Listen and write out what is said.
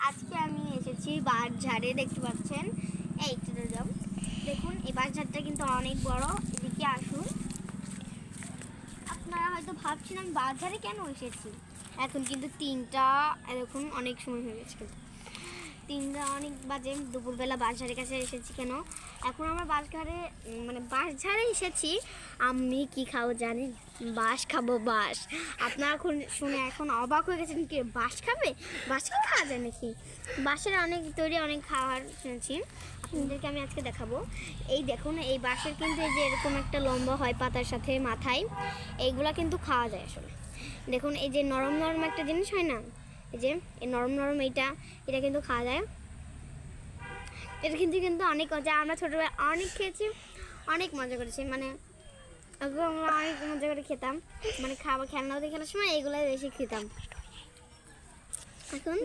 আজকে আমি এসেছি বাঁশঝাড়ে, দেখতে পাচ্ছেন। এই দেখুন, এই বাঁশঝাড়টা কিন্তু অনেক বড়। এদিকে আসুন। আপনারা হয়তো ভাবছেন আমি বাঁশঝাড়ে কেন এসেছি। এখন কিন্তু 3টা, দেখুন অনেক সময় হয়ে গেছে, কিন্তু 3টা অনেক বাজে। দুপুরবেলা বাঁশঝাড়ের কাছে এসেছি কেন? এখন আমরা বাঁশঝাড়ে এসেছি। আমি কি খাবো জানেন? বাঁশ খাবো, বাঁশ। আপনারা শুনে এখন অবাক হয়ে গেছেন, কি বাঁশ খাবে? বাঁশ কি খাওয়া যায় নাকি? বাঁশের অনেক খাওয়ার শুনেছি। আপনাদেরকে আমি আজকে দেখাবো। এই দেখুন, এই বাঁশের কিন্তু এই যে এরকম একটা লম্বা হয় পাতার সাথে মাথায়, এইগুলা কিন্তু খাওয়া যায় আসলে। দেখুন, এই যে নরম নরম একটা জিনিস হয় না, এই যে এই নরম নরম এটা কিন্তু খাওয়া যায়। এটা কিন্তু অনেক মজা। আমরা ছোটোবেলায় অনেক খেয়েছি, অনেক মজা করেছি। আমরা অনেক মজা করে খেতাম। খেলনাতে খেলার সময় এইগুলাই বেশি খেতাম। এখন